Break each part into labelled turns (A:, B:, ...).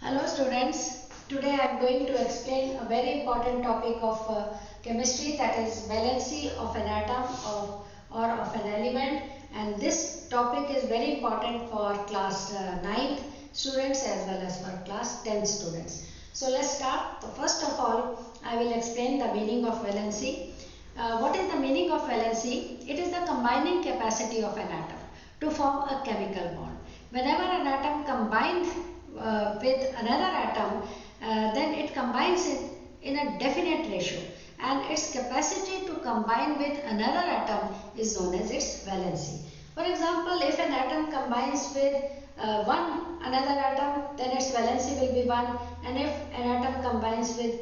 A: Hello students, today I am going to explain a very important topic of chemistry, that is valency of an atom or of an element, and this topic is very important for class 9 students as well as for class 10 students. So let's start. First of all, I will explain the meaning of valency. What is the meaning of valency? It is the combining capacity of an atom to form a chemical bond. Whenever an atom combines with another atom, then it combines it in a definite ratio, and its capacity to combine with another atom is known as its valency. For example, if an atom combines with one another atom, then its valency will be 1, and if an atom combines with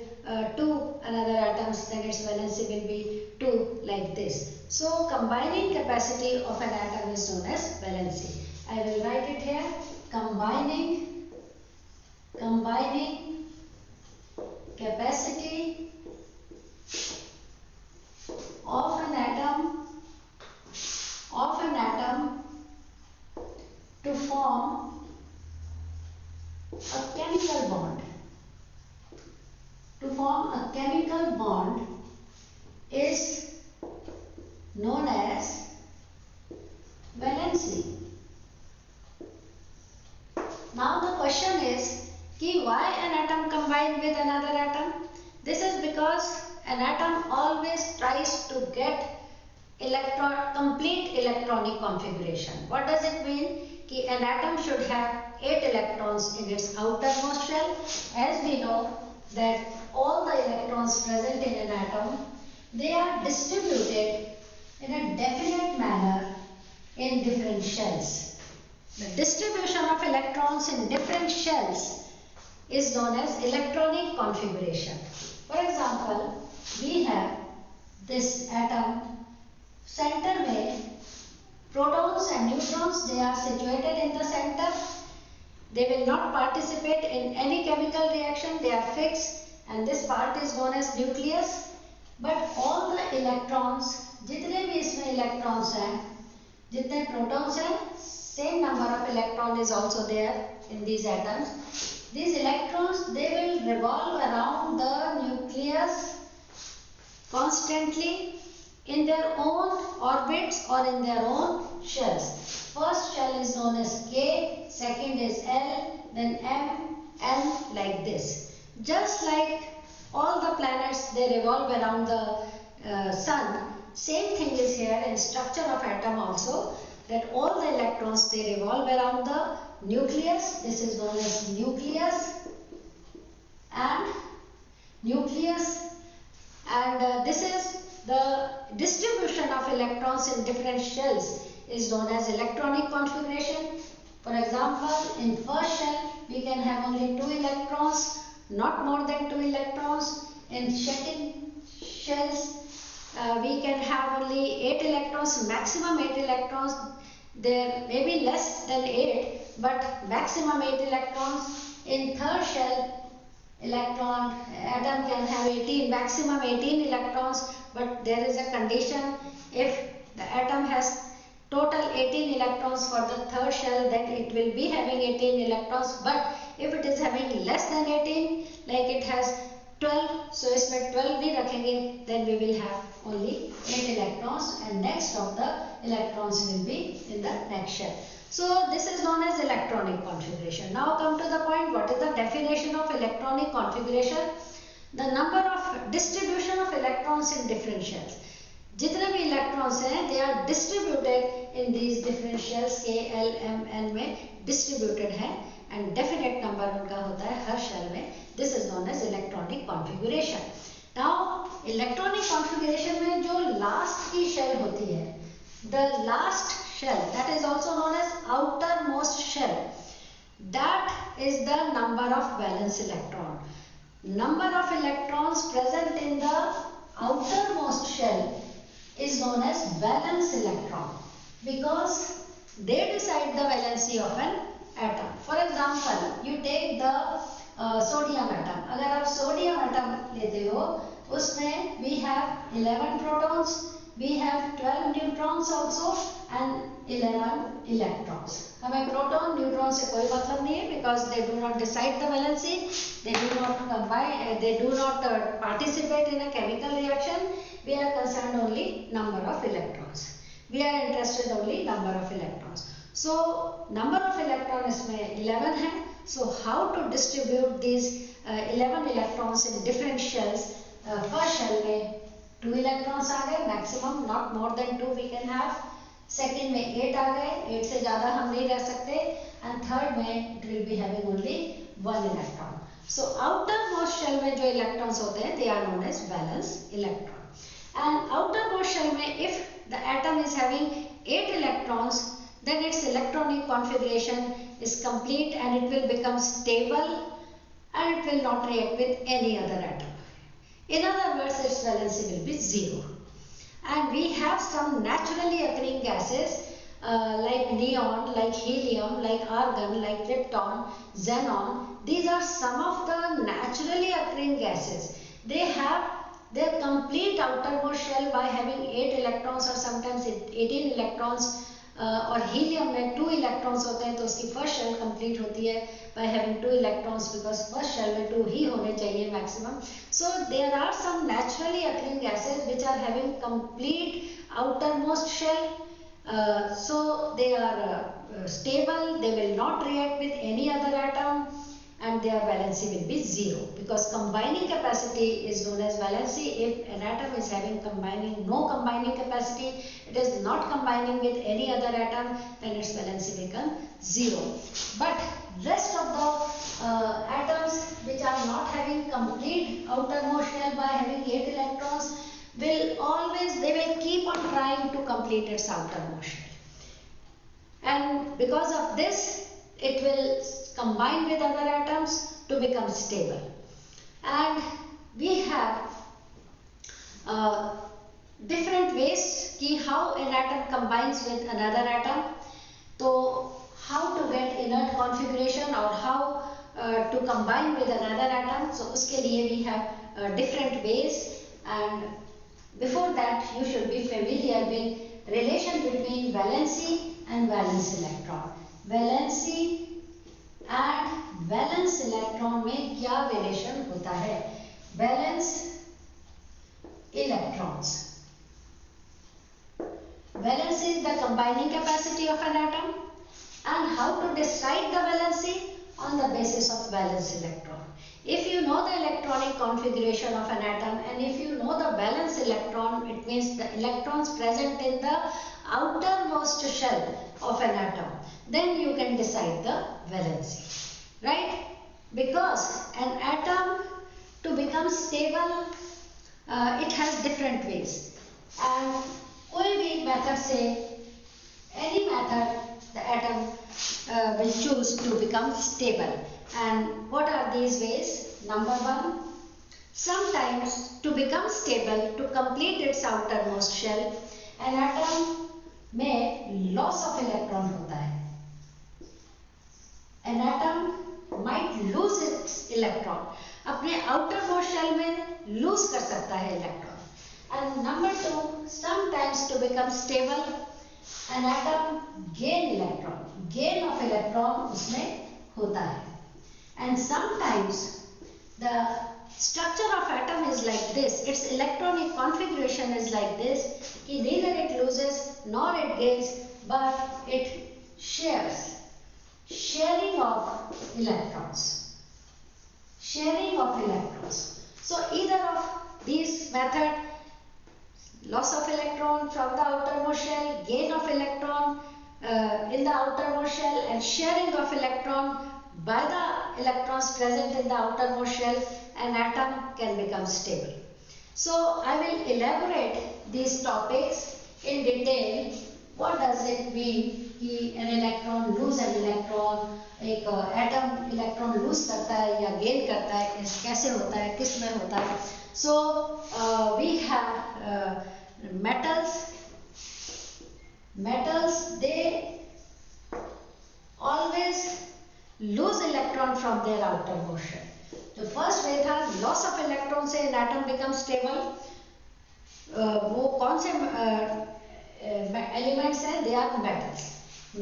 A: two another atoms, then its valency will be 2, like this. So combining capacity of an atom is known as valency. I will write it here. Combining capacity of an atom to form a chemical bond. To form a chemical bond is known as valency. Now the question is, why an atom combined with another atom? This is because an atom always tries to get complete electronic configuration. What does it mean? An atom should have 8 electrons in its outermost shell. As we know that all the electrons present in an atom, they are distributed in a definite manner in different shells. The distribution of electrons in different shells is known as electronic configuration. For example, we have this atom, center में protons and neutrons, they are situated in the center. They will not participate in any chemical reaction, they are fixed, and this part is known as nucleus. But all the electrons, जितने भी इसमें electrons हैं, जितने protons हैं, same number of electron is also there in these atoms. These electrons, they will revolve around the nucleus constantly in their own orbits or in their own shells. First shell is known as K, second is L, then M, N, like this. Just like all the planets, they revolve around the sun, same thing is here in structure of atom also, that all the electrons, they revolve around the nucleus. This is known as nucleus, and this is the distribution of electrons in different shells is known as electronic configuration. For example, in first shell we can have only 2 electrons, not more than 2 electrons. In second shells we can have only 8 electrons, maximum 8 electrons. There may be less than 8, but maximum 8 electrons. In third shell, atom can have 18, maximum 18 electrons, but there is a condition. If the atom has total 18 electrons for the third shell, then it will be having 18 electrons. But if it is having less than 18, like it has 12, so इसमें 12 भी रखेंगे, then we will have only 8 electrons, and next of the electrons will be in the next shell. So this is known as electronic configuration. Now come to the point, what is the definition of electronic configuration? The number of distribution of electrons in different shells. जितने भी electrons हैं, they are distributed in these different shells, K, L, M, N में distributed हैं, and definite number उनका होता है हर shell में. This is known as electronic configuration. Now electronic configuration में जो last की shell होती है, the last shell, that is also known as outermost shell, that is the number of valence electron. Number of electrons present in the outermost shell is known as valence electron, because they decide the valency of an atom. For example, you take the sodium atom. अगर आप sodium atom लेते हो, उसमें we have 11 protons, we have 12 neutrons also and 11 electrons. हमें proton neutron से कोई मतलब नहीं है because they do not decide the valency, they do not combine, they do not participate in a chemical reaction. We are concerned only number of electrons. We are interested only number of electrons. So number of electron इसमें 11 है. So how to distribute these 11 electrons in different shells? First shell में 2 electrons आ गए maximum, not more than 2 we can have. Second में 8 आ गए, 8 से ज़्यादा हम नहीं रह सकते. And third में it will be having only 1 electron. So outermost shell में जो electrons होते हैं they are known as valence electron. And outermost shell में if the atom is having 8 electrons, then its electronic configuration is complete and it will become stable and it will not react with any other atom. In other words, its valency will be 0. And we have some naturally occurring gases like neon, like helium, like argon, like krypton, xenon. These are some of the naturally occurring gases. They have their complete outermost shell by having 8 electrons or sometimes 18 electrons. और helium में 2 electrons होते हैं तो उसकी first shell complete होती है by having 2 electrons because first shell में 2 ही होने चाहिए maximum. So there are some naturally occurring gases which are having complete outermost shell. So they are stable, they will not react with any other atom and their valency will be 0 because combining capacity is known as valency. If an atom is having no combining capacity, it is not combining with any other atom, then its valency becomes 0. But rest of the atoms which are not having complete outermost shell by having 8 electrons they will keep on trying to complete its outermost shell. And because of this, it will combine with other atoms to become stable. And we have different ways ki how an atom combines with another atom. So how to get inert configuration or how to combine with another atom. So uske liye we have different ways, and before that you should be familiar with relation between valency and valence electron. Valency and valence electron में क्या relation होता है? Valence electrons. Valence is the combining capacity of an atom, and how to decide the valency on the basis of valence electron. If you know the electronic configuration of an atom and if you know the valence electron, it means the electrons present in the outermost shell of an atom, then you can decide the valency, right? Because an atom to become stable, it has different ways, and कोई भी method से, any method, the atom will choose to become stable. And what are these ways? Number 1, sometimes to become stable, to complete its outermost shell, an atom में loss of electron होता है. An atom might lose its electron. अपने outermost shell में lose कर सकता है electron. And number 2, sometimes to become stable, an atom gain electron. Gain of electron उसमें होता है. And sometimes the structure of atom is like this. Its electronic configuration is like this. कि neither it loses nor it gains, but it shares. Sharing of electrons. Sharing of electrons. So either of these method, loss of electron from the outermost shell, gain of electron in the outermost shell, and sharing of electron by the electrons present in the outermost shell, an atom can become stable. So I will elaborate these topics in detail. What does it mean कि an electron lose an electron, एक atom electron lose करता है या gain करता है, कैसे होता है, किस में होता है. So we have metals. Metals, they always lose electron from their outermost shell. The first way था loss of electron से an atom becomes stable. वो कौन से एलिमेंट्स हैं? They are metals.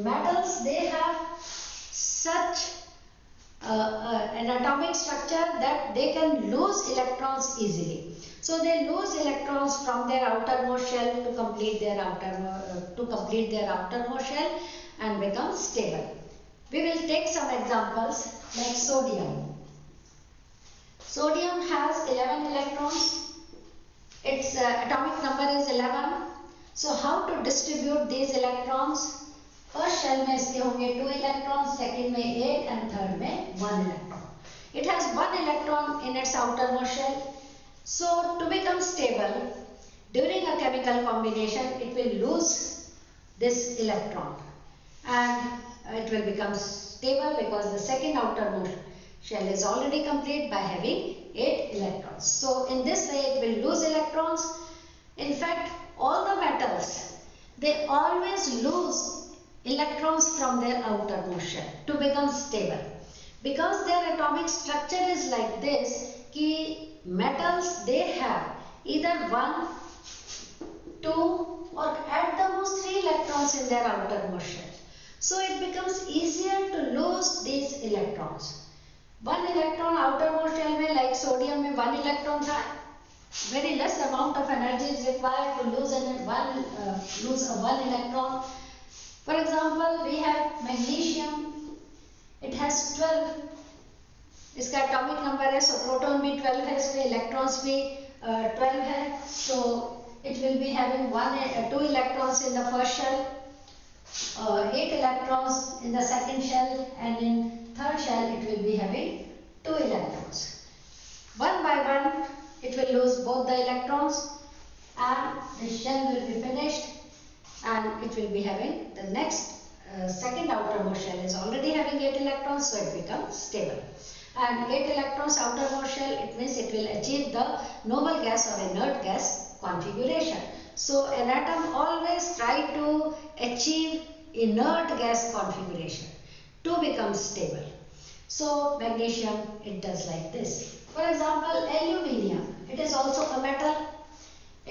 A: Metals, they have such an atomic structure that they can lose electrons easily. So they lose electrons from their outermost shell to complete their outermost shell and become stable. We will take some examples like sodium. Sodium has 11 electrons. Its atomic number is 11. So how to distribute these electrons? First shell में इसके होंगे 2 electron, second में 8 and third में 1 electron. It has 1 electron in its outermost shell. So to become stable during a chemical combination, it will lose this electron and it will become stable because the second outermost shell is already complete by having 8 electrons. So in this way it will lose electrons. In fact, all the metals, they always lose electrons from their outermost shell to become stable, because their atomic structure is like this कि metals, they have either 1, 2 or at the most 3 electrons in their outermost shell. So it becomes easier to lose these electrons. 1 electron outermost shell में, like sodium में 1 electron था, very less amount of energy is required to lose a 1 electron. For example, we have magnesium. It has 12. इसका atomic number है, so proton भी 12 है, इसमें electrons भी 12 है. So it will be having 2 electrons in the first shell, 8 electrons in the second shell, and in third shell it will be having 2 electrons. One by one, it will lose both the electrons, and the shell will be finished. And it will be having the next second outermost shell is already having 8 electrons, so it becomes stable. And 8 electrons outermost shell, it means it will achieve the noble gas or inert gas configuration. So an atom always try to achieve inert gas configuration to become stable. So magnesium, it does like this. For example, aluminium, it is also a metal.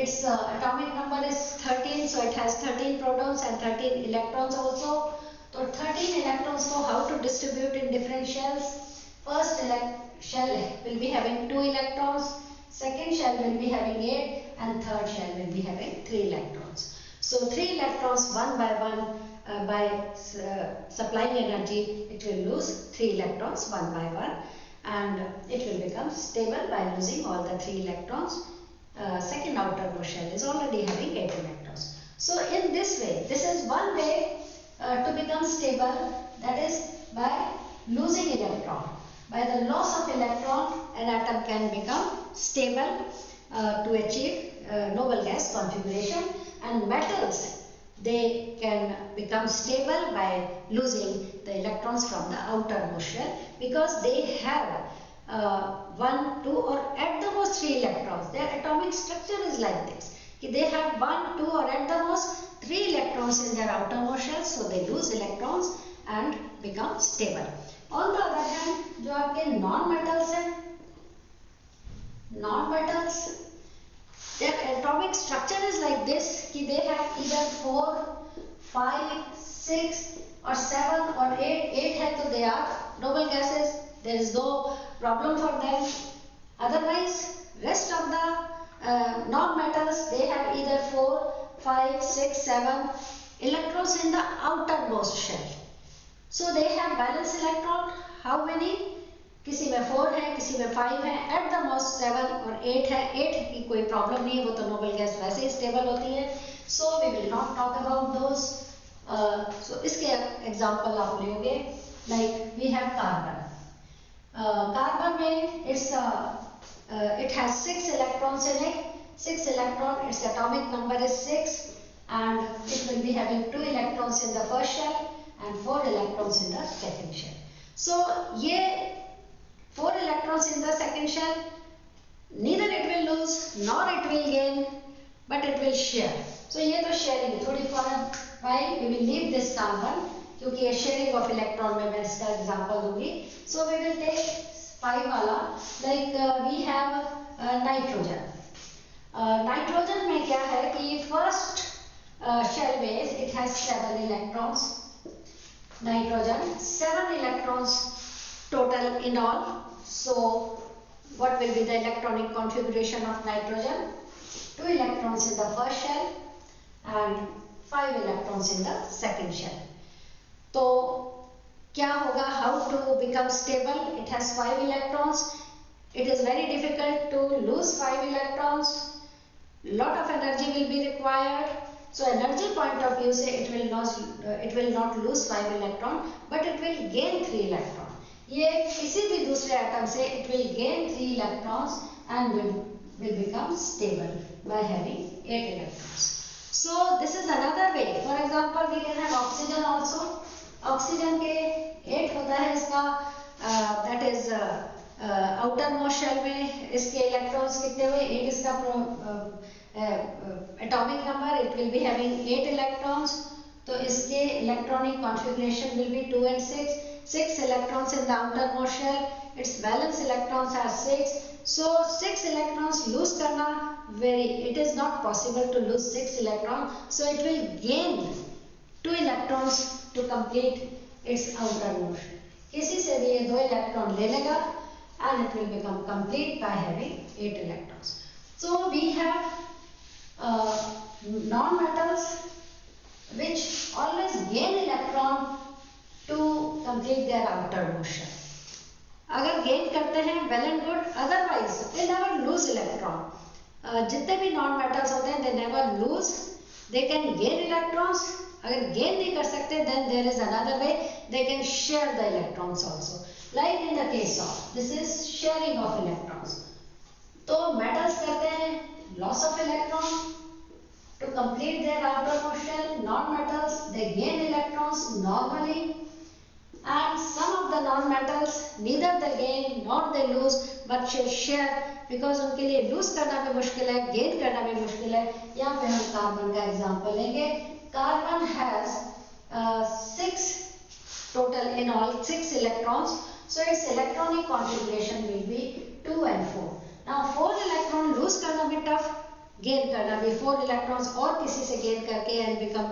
A: Its atomic number is 13, so it has 13 protons and 13 electrons also. So 13 electrons, so how to distribute in different shells? First shell will be having 2 electrons, second shell will be having 8, and third shell will be having 3 electrons. So 3 electrons one by one, by supplying energy, it will lose 3 electrons one by one, and it will become stable by losing all the 3 electrons. Second outermost shell is already having 8 electrons. So in this way, this is one way to become stable, that is by losing electron. By the loss of electron, an atom can become stable to achieve noble gas configuration, and metals, they can become stable by losing the electrons from the outermost shell, because they have 1, 2 or at the most 3 electrons. Their atomic structure is like this, they have 1, 2 or at the most 3 electrons in their outermost shell, so they lose electrons and become stable. On the other hand, जो आपके non-metals हैं, non-metals, their atomic structure is like this, they have either 4, 5, 6 or 7 or 8. 8 है तो they are noble gases. There is no problem for them. Otherwise, rest of the non-metals, they have either 4, 5, 6, 7 electrons in the outermost shell. So they have valence electron. How many? किसी में 4 है, किसी में 5 है, at the most 7 और 8 है. 8 की कोई प्रॉब्लम नहीं है, वो तो नोबल गैस वैसे ही स्टेबल होती है. So we will not talk about those. So इसके एग्जाम्पल आप लोगे, like we have carbon. Carbon में it has 6 electrons in it. 6 electron, its atomic number is 6, and it will be having 2 electrons in the first shell and 4 electrons in the second shell. So ये 4 electrons in the second shell, neither it will lose nor it will gain, but it will share. So ये तो sharing थोड़ी form, why we will leave this carbon, क्योंकि ये sharing of electron में मैं इसका example दूंगी. So we will take 5 वाला, like we have nitrogen. Nitrogen में क्या है कि फर्स्ट शेल में it has 7 electrons. Nitrogen 7 electrons total in all. So what will be the electronic configuration of nitrogen? 2 electrons in the first shell and 5 electrons in the second shell. तो क्या होगा? How to become stable? It has 5 electrons. It is very difficult to lose 5 electrons. Lot of energy will be required. So energy point of view से it will not lose 5 electron, but it will gain 3 electron. ये किसी भी दूसरे atom से it will gain 3 electrons and will become stable by having 8 electrons. So this is another way. For example, we can have oxygen also. Oxygen के 8 होता है इसका, that is outer most shell में इसके electrons कितने हुए? 8 इसका atomic number, it will be having 8 electrons. तो इसके electronic configuration will be 2 and 6. 6 electrons in the outermost shell. Its valence electrons are 6. So 6 electrons lose करना it is not possible to lose 6 electrons. So it will gain 2 electrons to complete its outermost. किसी से भी ये 2 electron ले लेगा and it will become complete by having 8 electrons. So we have non-metals which always gain electron to complete their outermost shell. अगर gain करते हैं well and good, otherwise they never lose electron. जितने भी non-metals होते हैं they never lose. They can gain electrons. अगर gain नहीं कर सकते then there is another way, they can share the electrons also. Like in the case of this is sharing of electrons. तो metals करते हैं loss of electron to complete their outermost shell. Non-metals they gain electrons normally, and some of the non-metals neither they gain nor they lose but share, because उनके लिए lose करना भी मुश्किल है, gain करना भी मुश्किल है. यहाँ पे हम कार्बन का एग्जांपल लेंगे. Carbon has 6 total in all 6 electrons, so its electronic configuration will be 2 and 4. Now 4 electron lose करना भी tough, gain करना भी 4 electrons और किसी से gain करके and become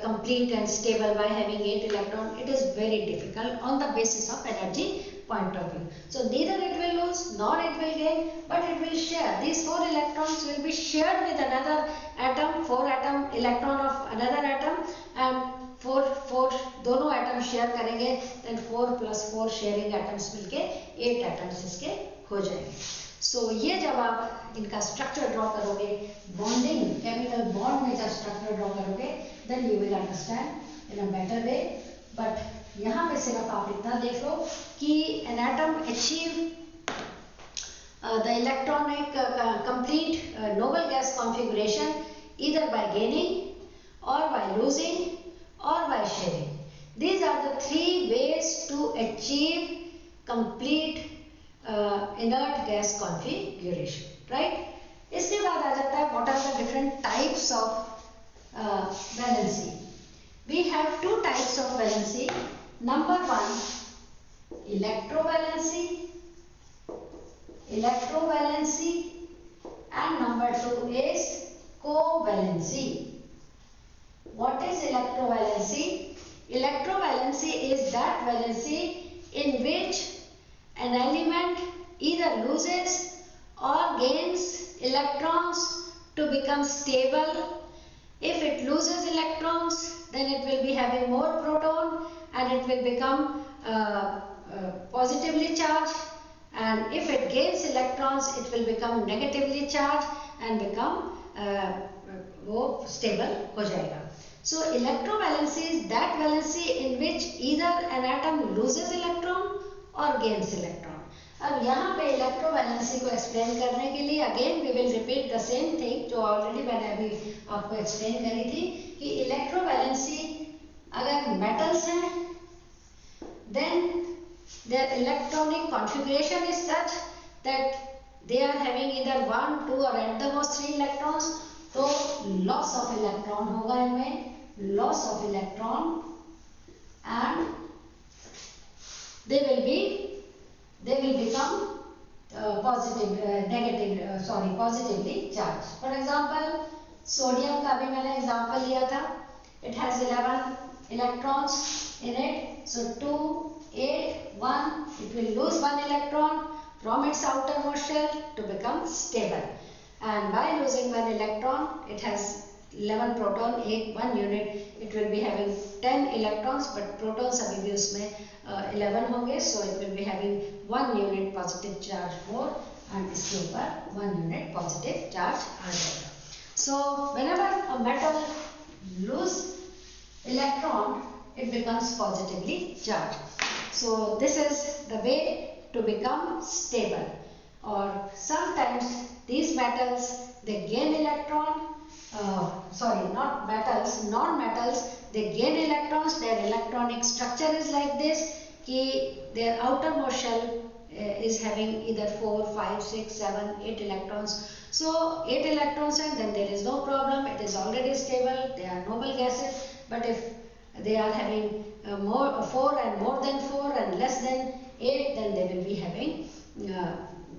A: complete and stable by having 8 electron. It is very difficult on the basis of energy point of view. So neither it will lose nor it will gain, but it will share. These 4 electrons will be shared with another atom, 4 atom electron of another atom, and 4 दोनों atom share करेंगे, then 4 plus 4 sharing atoms मिलके 8 atoms इसके हो जाएंगे. So ये जब आप इनका स्ट्रक्चर ड्रॉ करोगे, बॉन्डिंग केमिकल बॉन्ड में जब स्ट्रक्चर ड्रॉ करोगे, then you will understand in a better way. But यहाँ पे सिर्फ आप इतना देख लो कि an atom achieve the electronic complete noble gas configuration either by gaining or by losing or by sharing. These are the 3 ways to achieve complete inert gas configuration, right? इसके बाद आ जाता है what are the different types of valency. We have 2 types of valency. Number 1, electrovalency, and number 2 is covalency. What is electrovalency? Electrovalency is that valency in which an element either loses or gains electrons to become stable. If it loses electrons, then it will be having more proton and it will become positively charged, and if it gains electrons, it will become negatively charged and become वो stable हो जाएगा. So electrovalency is that valency in which either an atom loses electron or gains electron. अब यहाँ पे electrovalency को explain करने के लिए again we will repeat the same thing जो ऑलरेडी मैंने अभी आपको एक्सप्लेन करी थी कि इलेक्ट्रोवैलेंसी अगर मेटल्स हैं then their electronic configuration is such that they are having either 1, 2 or at the most 3 electrons. तो loss of electron होगा इनमें, loss of electron, and they will become positively charged. For example, sodium का भी मैंने example लिया था. It has 11 electrons in it. So 2, 8, 1. It will lose one electron from its outermost shell to become stable. And by losing one electron, it has 11 proton, 1 unit. It will be having 10 electrons, but protons अभी भी उसमें 11 होंगे. So it will be having 1 unit positive charge more, and इसके ऊपर 1 unit positive charge आ जाएगा. So whenever a metal lose electron, it becomes positively charged. So this is the way to become stable. Or sometimes these metals, they gain electron, not metals, non-metals, they gain electrons. Their electronic structure is like this, कि their outermost shell is having either 4, 5, 6, 7, 8 electrons. So 8 electrons, and then there is no problem, it is already stable, they are noble gases. But if they are having 4 and more than 4 and less than 8, then they will be having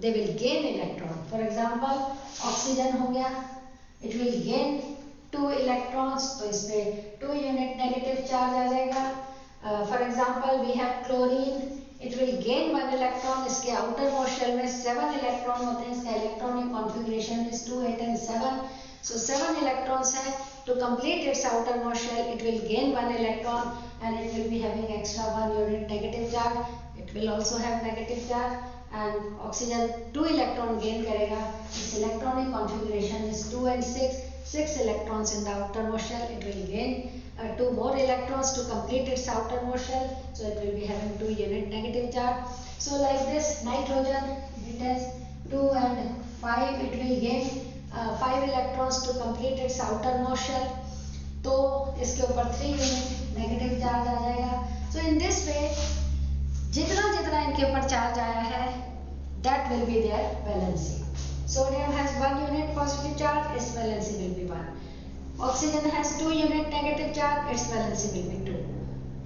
A: they will gain electron. For example, oxygen हो गया, it will gain 2 electrons, तो इसमें 2 unit negative charge आ जाएगा. For example, we have chlorine, it will gain 1 electron. इसके outermost shell में 7 electron होते हैं. इसका electronic configuration is 2, 8 and 7. So 7 electrons है. To complete its outermost shell, it will gain 1 electron, and it will be having extra 1 unit negative charge. It will also have negative charge. And oxygen 2 electron gain करेगा. Its electronic configuration is 2 and 6. 6 electrons in the outermost shell. It will gain 2 more electrons to complete its outermost shell. So it will be having 2 unit negative charge. So like this, nitrogen, it has 2 and 5. It will gain 5 electrons to complete its outermost shell. तो इसके ऊपर 3 unit negative charge आ जाएगा. So in this way, जितना जितना इनके ऊपर charge आया है, that will be their valency. Sodium has 1 unit positive charge, its valency will be 1. Oxygen has 2 unit negative charge, its valency will be 2.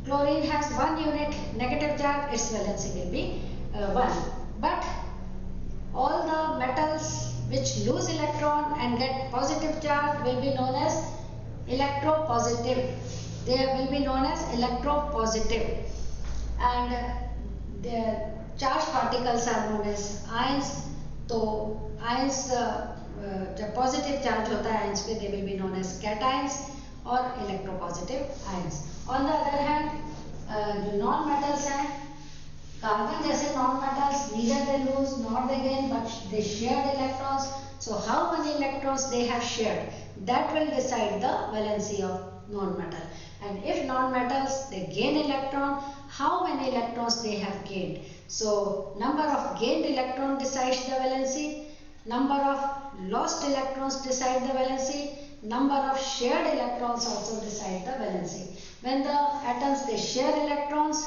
A: Chlorine has 1 unit negative charge, its valency will be 1. But all the metals which lose electron and get positive charge will be known as electropositive. They will be known as electropositive. And the charged particles are known as ions. तो ions जब positive charge होता है ions पे, they will be known as cations और electropositive ions. On the other hand, जो non metals हैं, carbon जैसे non metals, neither they lose nor they gain, but they shared electrons. So how many electrons they have shared, that will decide the valency of non metal. And if non metals, they gain electron, how many electrons they have gained. So number of gained electron decides the valency, number of lost electrons decide the valency, number of shared electrons also decide the valency. When the atoms they share electrons,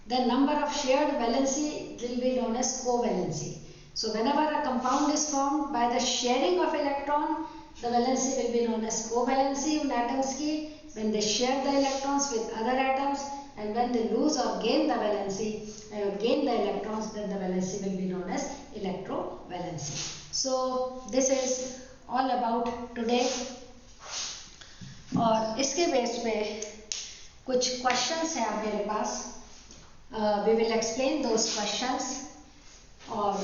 A: the number of shared valency will be known as covalency. So whenever a compound is formed by the sharing of electron, the valency will be known as covalency in atoms की, when they share the electrons with other atoms, and when they lose or gain the valency, gain the electrons, then the valency will be known as electrovalency. So this is all about today. और इसके base पे कुछ questions हैं आप मेरे पास. We will explain those questions. और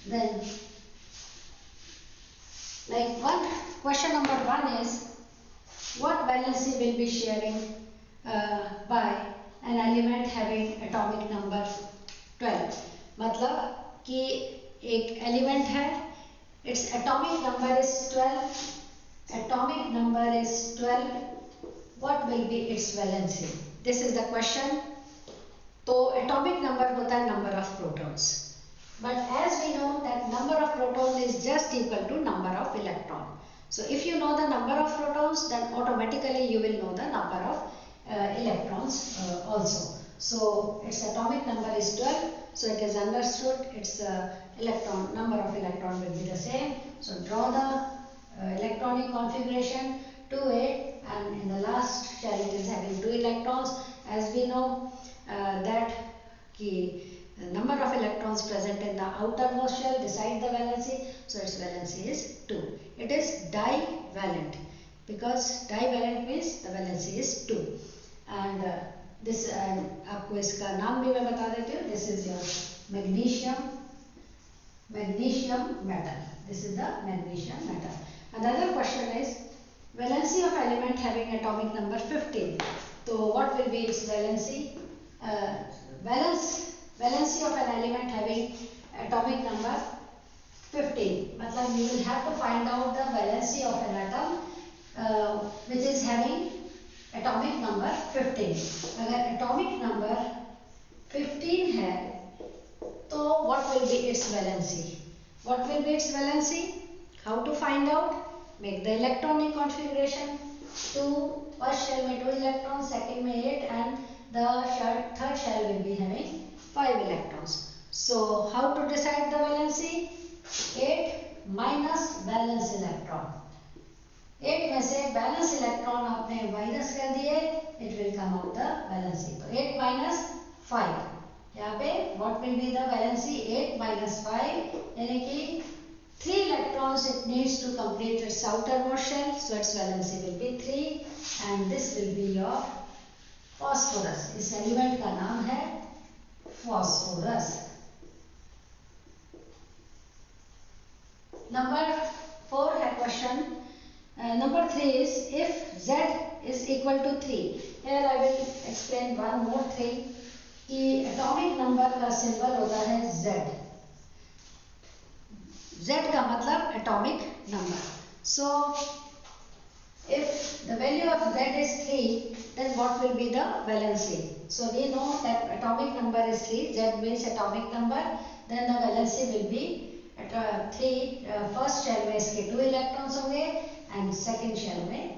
A: then like question number 1 is, what valency will be sharing by an element having atomic number 12. मतलब कि एक element है, its atomic number is 12. Atomic number is 12. What will be its valency? This is the question. तो atomic number होता है number of protons. But as we know that number of protons is just equal to number of electron. So if you know the number of protons, then automatically you will know the number of electrons also. So its atomic number is 12. So it is understood its number of electron will be the same. So draw the electronic configuration 2, 8, and in the last shell it is having 2 electrons. As we know that number of electrons present in the outermost shell decide the valency. So its valency is 2. It is divalent because divalent means the valency is 2. And this आपको इसका नाम भी मैं बता देती हूँ. This is your magnesium metal. This is the magnesium metal. Another question is valency of element having atomic number 15. So what will be its valency? Valency of an element having atomic number 15. मतलब you will have to find out the valency of an atom which is having atomic number 15. अगर atomic number 15 है तो what will be its valency? What will be its valency? How to find out? Make the electronic configuration. First shell में 2 electrons, second में 8 and the third shell will be having 5 electrons. So how to decide the valency? 8 minus valence electron. 8 में से valence electron आपने minus कर दिए, it will come out the valency. तो 8 minus 5. यहाँ पे what will be the valency? 8 minus 5 यानी कि 3 electrons it needs to complete its outermost shell, so its valency will be 3 and this will be your phosphorus. इस element का नाम है phosphorus. Number 4 है question. Number 3 is if Z is equal to 3. Here I will explain one more thing कि atomic number का symbol होता है Z. Z का मतलब atomic number. So if the value of Z is 3, then what will be the valency? So we know that atomic number is 3. Z means atomic number. Then the valency will be at 3. First shell में इसके 2 electrons होंगे and second shell में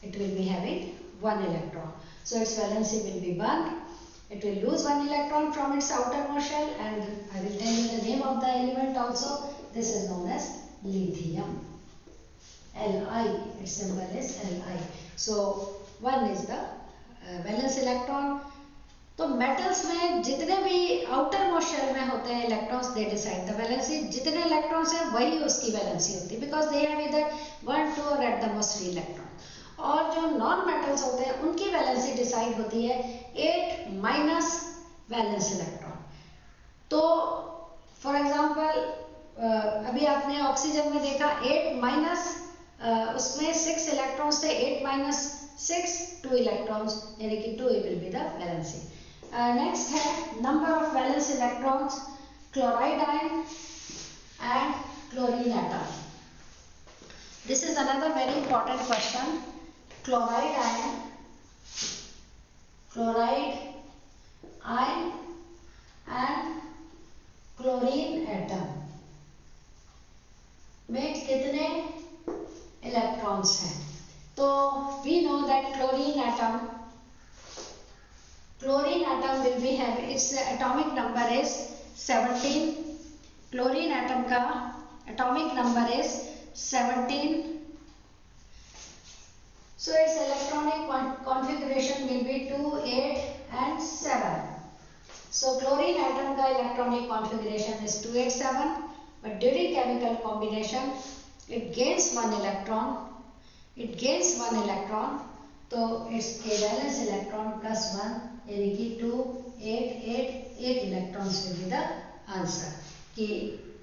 A: it will be having 1 electron. So its valency will be 1. It will lose 1 electron from its outermost shell and I will tell you the name of the element also. This is known as lithium. Li, its symbol is Li. So 1 is the valence electron. तो metals में जितने भी outermost shell में होते हैं electrons, they decide the valency. जितने electrons हैं वही उसकी valency होती है because they have either 1, 2 or at the most 3 electron. और जो non metals होते हैं उनकी valency decide होती है 8 minus valence electron. तो for example अभी आपने ऑक्सीजन में देखा 8 minus उसमें 6 electrons थे, 8 minus 6 2 electrons यानी कि 2 will be the valency. Next है number of valence electrons, chloride ion and chlorine atom. This is another very important question. Chloride ion and chlorine atom में कितने electrons हैं? तो we know that chlorine atom will be having its atomic number is 17. Chlorine atom का atomic number is 17. So its electronic configuration will be 2, 8 and 7. So chlorine atom का electronic configuration is 2, 8, 7. But during chemical combination it gains 1 electron. तो इसके valence electron plus 1 यानी कि 2, 8 electrons will be the answer. कि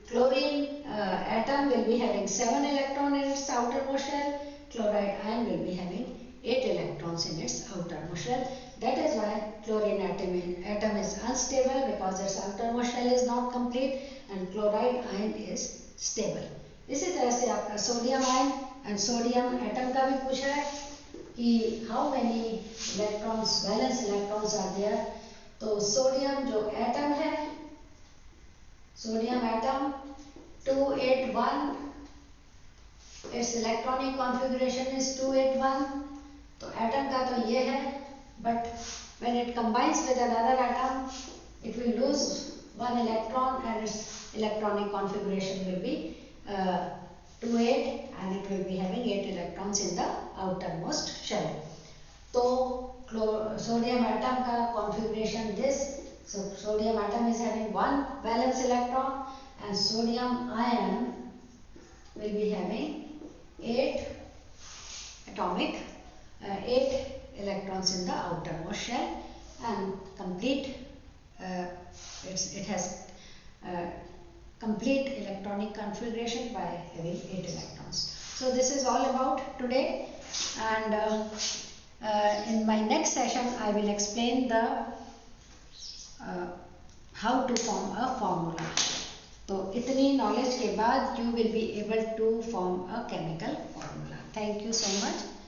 A: chlorine atom will be having 7 electrons in its outermost shell. Chloride ion will be having 8 electrons in its outermost shell. That is why chlorine atom is unstable because its outermost shell is not complete and chloride ion is stable. इसी तरह से आपका sodium ion and sodium atom का भी पूछा है कि how many electrons valence electrons are there. तो सोडियम जो एटम है, sodium atom 281, its electronic configuration is 281. तो एटम का तो ये है, but when it combines with another atom it will lose 1 electron and its electronic configuration will be 2, 8 and it will be having 8 electrons in the outermost shell. तो sodium atom का configuration this, So sodium atom is having 1 valence electron and sodium ion will be having 8 atomic 8 electrons in the outermost shell, and complete it has complete electronic configuration by having 8 electrons. So this is all about today, and in my next session I will explain the how to form a formula. तो इतनी knowledge के बाद you will be able to form a chemical formula. Thank you so much.